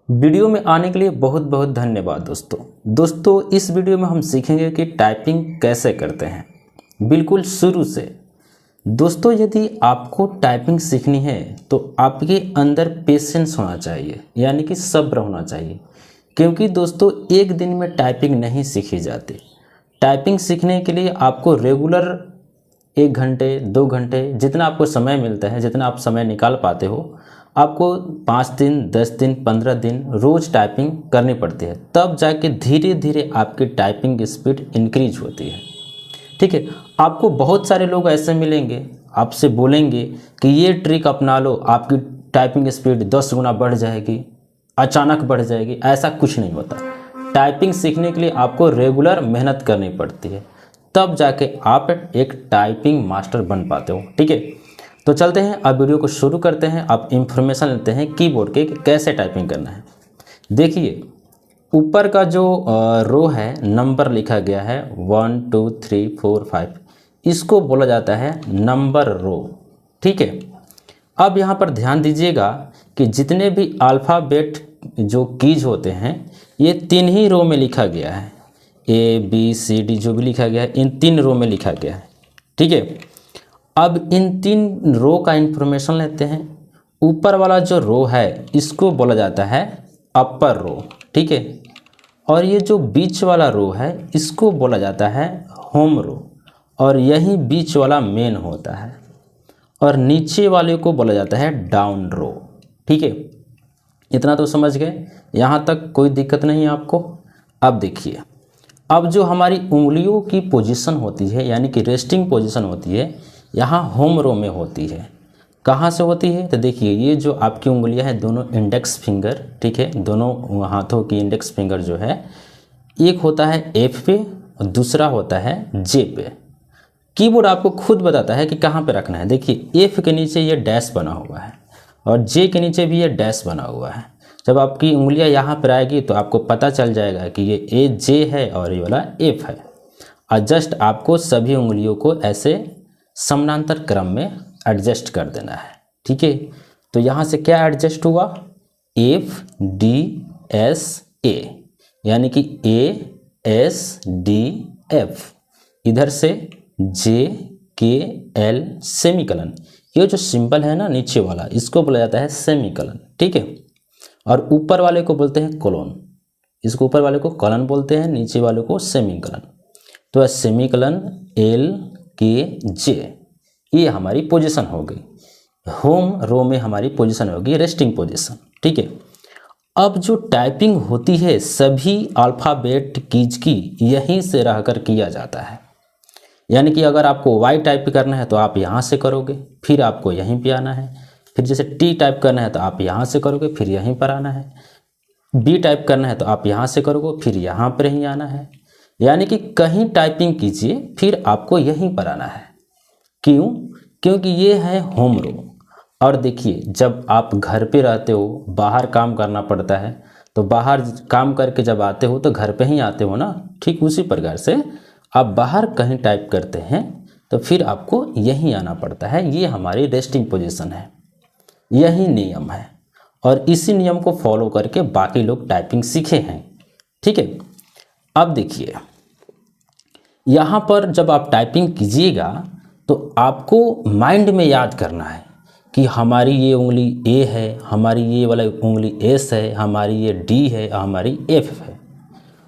Video में आने के लिए बहुत बहुत धन्यवाद दोस्तों इस वीडियो में हम सीखेंगे कि टाइपिंग कैसे करते हैं बिल्कुल शुरू से। दोस्तों यदि आपको टाइपिंग सीखनी है तो आपके अंदर पेशेंस होना चाहिए, यानी कि सब्र होना चाहिए, क्योंकि दोस्तों एक दिन में टाइपिंग नहीं सीखी जाती। टाइपिंग सीखने के लिए आपको रेगुलर 1 घंटे 2 घंटे जितना आपको समय मिलता है, जितना आप समय निकाल पाते हो, आपको 5 दिन 10 दिन 15 दिन रोज़ टाइपिंग करनी पड़ती है, तब जाके धीरे धीरे आपकी टाइपिंग स्पीड इंक्रीज होती है। ठीक है, आपको बहुत सारे लोग ऐसे मिलेंगे, आपसे बोलेंगे कि ये ट्रिक अपना लो, आपकी टाइपिंग स्पीड 10 गुना बढ़ जाएगी, अचानक बढ़ जाएगी। ऐसा कुछ नहीं होता। टाइपिंग सीखने के लिए आपको रेगुलर मेहनत करनी पड़ती है, तब जाके आप एक टाइपिंग मास्टर बन पाते हो। ठीक है, तो चलते हैं, अब वीडियो को शुरू करते हैं। आप इंफॉर्मेशन लेते हैं कीबोर्ड के कि कैसे टाइपिंग करना है। देखिए ऊपर का जो रो है, नंबर लिखा गया है 1 2 3 4 5, इसको बोला जाता है नंबर रो। ठीक है, अब यहाँ पर ध्यान दीजिएगा कि जितने भी अल्फ़ाबेट जो कीज होते हैं ये 3 ही रो में लिखा गया है। ABCD जो भी लिखा गया है इन 3 रो में लिखा गया है। ठीक है, अब इन 3 रो का इंफॉर्मेशन लेते हैं। ऊपर वाला जो रो है इसको बोला जाता है अपर रो। ठीक है, और ये जो बीच वाला रो है इसको बोला जाता है होम रो, और यही बीच वाला मेन होता है, और नीचे वाले को बोला जाता है डाउन रो। ठीक है, इतना तो समझ गए, यहाँ तक कोई दिक्कत नहीं है आपको। अब देखिए, अब जो हमारी उंगलियों की पोजीशन होती है, यानी कि रेस्टिंग पोजीशन होती है, यहाँ होम रो में होती है। कहाँ से होती है तो देखिए, ये जो आपकी उंगलियां हैं दोनों इंडेक्स फिंगर, ठीक है, दोनों हाथों की इंडेक्स फिंगर जो है, एक होता है F पे और दूसरा होता है J पे। कीबोर्ड आपको खुद बताता है कि कहाँ पे रखना है। देखिए F के नीचे ये डैश बना हुआ है और J के नीचे भी ये डैश बना हुआ है। जब आपकी उंगलियां यहाँ पर आएगी तो आपको पता चल जाएगा कि ये J है और ये वाला F है। और जस्ट आपको सभी उंगलियों को ऐसे समानांतर क्रम में एडजस्ट कर देना है। ठीक है, तो यहाँ से क्या एडजस्ट हुआ, FDSA, यानी कि ASDF, इधर से JKL सेमीकलन। ये जो सिंबल है ना नीचे वाला, इसको बोला जाता है सेमीकलन। ठीक है, और ऊपर वाले को बोलते हैं कोलन। इसको ऊपर वाले को कॉलन बोलते हैं, नीचे वाले को सेमीकलन। तो सेमीकलन LKJ, ये हमारी पोजीशन हो गई। होम रो में हमारी पोजीशन होगी रेस्टिंग पोजीशन। ठीक है, अब जो टाइपिंग होती है सभी अल्फ़ाबेट कीज की यहीं से रहकर किया जाता है। यानी कि अगर आपको Y टाइप करना है तो आप यहाँ से करोगे, फिर आपको यहीं पे आना है। फिर जैसे T टाइप करना है तो आप यहाँ से करोगे, फिर यहीं पर आना है। B टाइप करना है तो आप यहाँ से करोगे, फिर यहाँ पर ही आना है। यानी कि कहीं टाइपिंग कीजिए फिर आपको यहीं पर आना है। क्यों? क्योंकि ये है होम रो। और देखिए, जब आप घर पे रहते हो, बाहर काम करना पड़ता है, तो बाहर काम करके जब आते हो तो घर पे ही आते हो ना। ठीक उसी प्रकार से आप बाहर कहीं टाइप करते हैं तो फिर आपको यहीं आना पड़ता है। ये हमारी रेस्टिंग पोजीशन है, यही नियम है, और इसी नियम को फॉलो करके बाकी लोग टाइपिंग सीखे हैं। ठीक है, अब देखिए यहाँ पर जब आप टाइपिंग कीजिएगा तो आपको माइंड में याद करना है कि हमारी ये उंगली A है, हमारी ये वाला उंगली S है, हमारी ये D है, हमारी F है,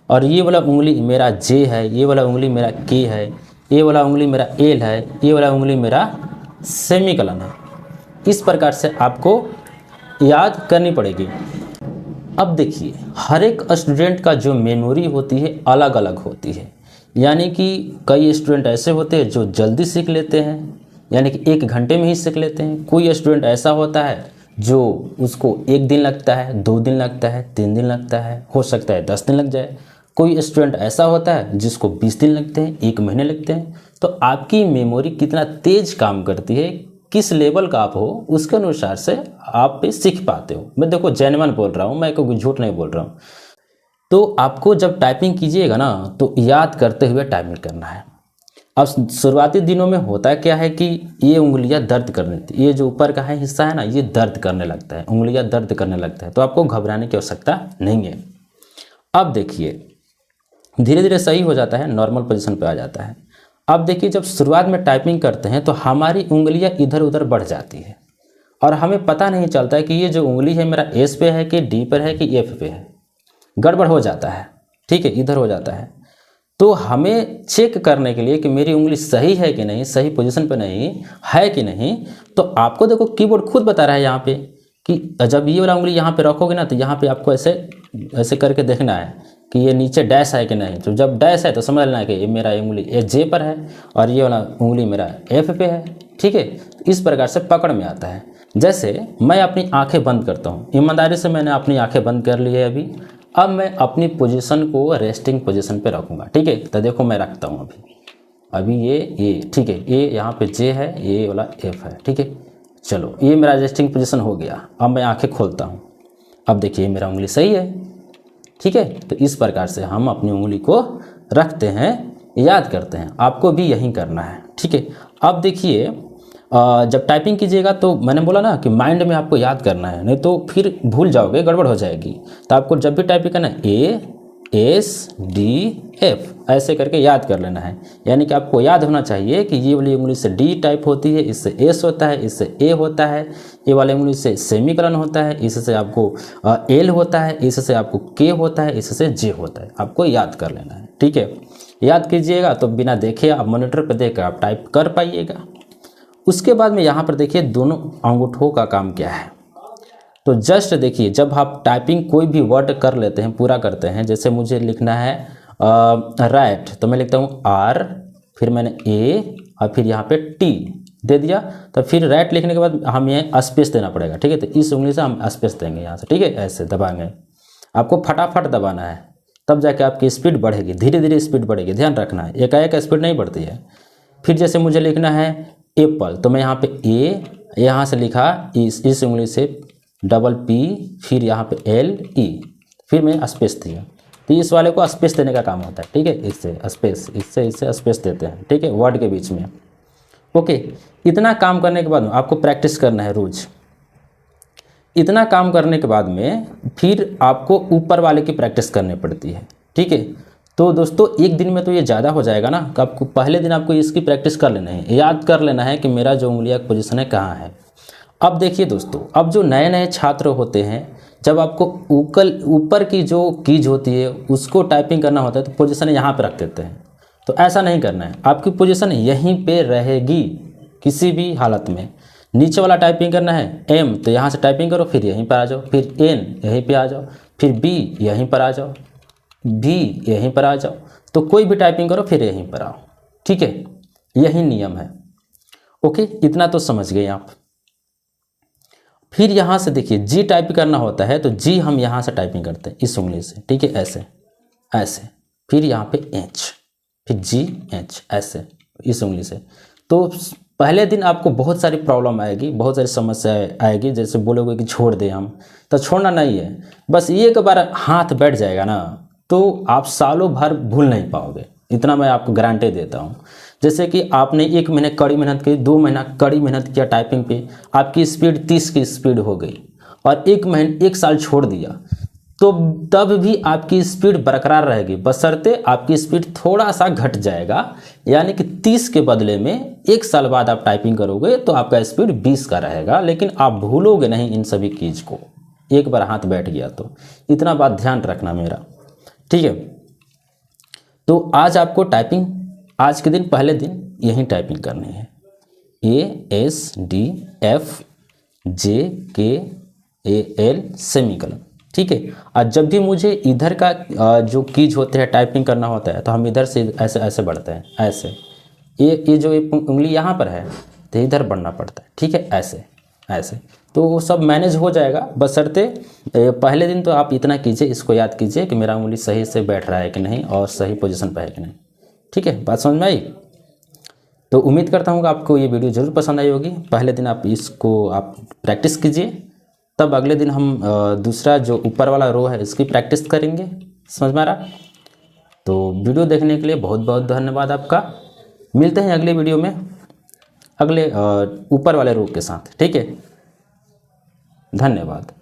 और ये वाला उंगली मेरा J है, ये वाला उंगली मेरा K है, ये वाला उंगली मेरा L है, ये वाला उंगली मेरा सेमीकलन है। इस प्रकार से आपको याद करनी पड़ेगी। अब देखिए, हर एक स्टूडेंट का जो मेमोरी होती है अलग अलग होती है। यानी कि कई स्टूडेंट ऐसे होते हैं जो जल्दी सीख लेते हैं, यानी कि 1 घंटे में ही सीख लेते हैं। कोई स्टूडेंट ऐसा होता है जो उसको 1 दिन लगता है, 2 दिन लगता है, 3 दिन लगता है, हो सकता है 10 दिन लग जाए। कोई स्टूडेंट ऐसा होता है जिसको 20 दिन लगते हैं, 1 महीने लगते हैं। तो आपकी मेमोरी कितना तेज काम करती है, किस लेवल का आप हो, उसके अनुसार से आप पे सीख पाते हो। मैं देखो जेन्युइन बोल रहा हूँ, मैं कोई झूठ नहीं बोल रहा हूँ। तो आपको जब टाइपिंग कीजिएगा ना तो याद करते हुए टाइपिंग करना है। अब शुरुआती दिनों में होता क्या है कि ये उंगलियां दर्द करने लगती, ये जो ऊपर का है हिस्सा है ना, ये दर्द करने लगता है, उंगलियां दर्द करने लगता है। तो आपको घबराने की आवश्यकता नहीं है। अब देखिए धीरे धीरे सही हो जाता है, नॉर्मल पोजीशन पे आ जाता है। अब देखिए जब शुरुआत में टाइपिंग करते हैं तो हमारी उंगलियां इधर उधर बढ़ जाती है और हमें पता नहीं चलता है कि ये जो उंगली है मेरा एस पे है कि डी पर है कि एफ पे है, गड़बड़ हो जाता है, ठीक है, इधर हो जाता है। तो हमें चेक करने के लिए कि मेरी उंगली सही है कि नहीं, सही पोजीशन पे नहीं है कि नहीं, तो आपको देखो कीबोर्ड खुद बता रहा है यहाँ पे कि जब ये वाला उंगली यहाँ पे रखोगे ना तो यहाँ पे आपको ऐसे ऐसे करके देखना है कि ये नीचे डैश है कि नहीं। तो जब डैश है तो समझ लेना है कि ये मेरा उंगली एच जे पर है और ये वाला उंगली मेरा एफ पे है, ठीक है। इस प्रकार से पकड़ में आता है। जैसे मैं अपनी आंखें बंद करता हूँ, ईमानदारी से मैंने अपनी आंखें बंद कर ली है अभी। अब मैं अपनी पोजीशन को रेस्टिंग पोजीशन पे रखूँगा, ठीक है। तो देखो मैं रखता हूँ अभी ये ठीक है, ये यहाँ पे जे है, ये वाला एफ है, ठीक है। चलो ये मेरा रेस्टिंग पोजीशन हो गया। अब मैं आंखें खोलता हूँ, अब देखिए मेरा उंगली सही है, ठीक है। तो इस प्रकार से हम अपनी उंगली को रखते हैं, याद करते हैं। आपको भी यही करना है, ठीक है। अब देखिए जब टाइपिंग कीजिएगा तो मैंने बोला ना कि माइंड में आपको याद करना है, नहीं तो फिर भूल जाओगे, गड़बड़ हो जाएगी। तो आपको जब भी टाइपिंग करना है ए एस डी एफ ऐसे करके याद कर लेना है। यानी कि आपको याद होना चाहिए कि ये वाली उंगली से डी टाइप होती है, इससे एस होता है, इससे ए होता है, ये वाली उंगली से सेमीकलन होता है, इससे आपको एल होता है, इससे आपको के होता है, इससे जे होता है। आपको याद कर लेना है, ठीक है। याद कीजिएगा तो बिना देखे आप मॉनिटर पर देख कर आप टाइप कर पाइएगा। उसके बाद में यहाँ पर देखिए दोनों अंगूठों का काम क्या है। तो जस्ट देखिए जब आप टाइपिंग कोई भी वर्ड कर लेते हैं, पूरा करते हैं, जैसे मुझे लिखना है राइट, तो मैं लिखता हूँ आर, फिर मैंने ए और फिर यहाँ पे टी दे दिया। तो फिर राइट लिखने के बाद हमें स्पेस देना पड़ेगा, ठीक है। तो इस उंगली से हम स्पेस देंगे यहाँ से, ठीक है, ऐसे दबाएंगे। आपको फटाफट दबाना है, तब जाके आपकी स्पीड बढ़ेगी, धीरे धीरे स्पीड बढ़ेगी, ध्यान रखना है, एकाएक स्पीड नहीं बढ़ती है। फिर जैसे मुझे लिखना है एप्पल, तो मैं यहाँ पे ए, यहाँ से लिखा इस उंगली से डबल पी, फिर यहाँ पे एल ई, फिर मैं स्पेस दिया। तो इस वाले को स्पेस देने का काम होता है, ठीक है। इससे स्पेस, इससे स्पेस देते हैं, ठीक है, वर्ड के बीच में। ओके, इतना काम करने के बाद में आपको प्रैक्टिस करना है रोज। इतना काम करने के बाद में फिर आपको ऊपर वाले की प्रैक्टिस करनी पड़ती है, ठीक है। तो दोस्तों एक दिन में तो ये ज़्यादा हो जाएगा ना, कि आपको पहले दिन आपको इसकी प्रैक्टिस कर लेना है, याद कर लेना है कि मेरा जो उंगलियां का पोजीशन है कहाँ है। अब देखिए दोस्तों, अब जो नए नए छात्र होते हैं, जब आपको ऊपर की जो कीज होती है उसको टाइपिंग करना होता है तो पोजीशन यहाँ पे रख देते हैं। तो ऐसा नहीं करना है, आपकी पोजीशन यहीं पे रहेगी किसी भी हालत में। नीचे वाला टाइपिंग करना है एम, तो यहाँ से टाइपिंग करो, फिर यहीं पर आ जाओ, फिर एन यहीं पे आ जाओ, फिर बी यहीं पर आ जाओ, भी यहीं पर आ जाओ। तो कोई भी टाइपिंग करो फिर यहीं पर आओ, ठीक है। यही नियम है। ओके, इतना तो समझ गए आप। फिर यहाँ से देखिए जी टाइप करना होता है, तो जी हम यहाँ से टाइपिंग करते हैं इस उंगली से, ठीक है, ऐसे ऐसे। फिर यहाँ पे एच, फिर जी एच, ऐसे इस उंगली से। तो पहले दिन आपको बहुत सारी प्रॉब्लम आएगी, बहुत सारी समस्या आएगी। जैसे बोलोगे कि छोड़ दें हम, तो छोड़ना नहीं है, बस एक बार हाथ बैठ जाएगा ना तो आप सालों भर भूल नहीं पाओगे, इतना मैं आपको गारंटी देता हूँ। जैसे कि आपने 1 महीने कड़ी मेहनत की, 2 महीना कड़ी मेहनत किया टाइपिंग पे, आपकी स्पीड 30 की स्पीड हो गई, और 1 साल छोड़ दिया, तो तब भी आपकी स्पीड बरकरार रहेगी, बशर्ते आपकी स्पीड थोड़ा सा घट जाएगा। यानी कि 30 के बदले में 1 साल बाद आप टाइपिंग करोगे तो आपका स्पीड 20 का रहेगा, लेकिन आप भूलोगे नहीं इन सभी चीज को, एक बार हाथ बैठ गया तो। इतना बात ध्यान रखना मेरा, ठीक है। तो आज आपको टाइपिंग, आज के दिन पहले दिन यही टाइपिंग करनी है, ए एस डी एफ जे के ए एल सेमीकलन, ठीक है। और जब भी मुझे इधर का जो कीज होते हैं टाइपिंग करना होता है तो हम इधर से ऐसे ऐसे बढ़ते हैं, ऐसे। ये जो उंगली यहाँ पर है तो इधर बढ़ना पड़ता है, ठीक है, ऐसे ऐसे। तो वो सब मैनेज हो जाएगा, बशर्ते पहले दिन तो आप इतना कीजिए, इसको याद कीजिए कि मेरा उंगली सही से बैठ रहा है कि नहीं और सही पोजीशन पर है कि नहीं, ठीक है। बात समझ में आई? तो उम्मीद करता हूँ कि आपको ये वीडियो ज़रूर पसंद आई होगी। पहले दिन आप इसको आप प्रैक्टिस कीजिए, तब अगले दिन हम दूसरा जो ऊपर वाला रो है इसकी प्रैक्टिस करेंगे। समझ में आ रहा? तो वीडियो देखने के लिए बहुत बहुत धन्यवाद आपका। मिलते हैं अगले वीडियो में अगले ऊपर वाले रूप के साथ। ठीक है, धन्यवाद।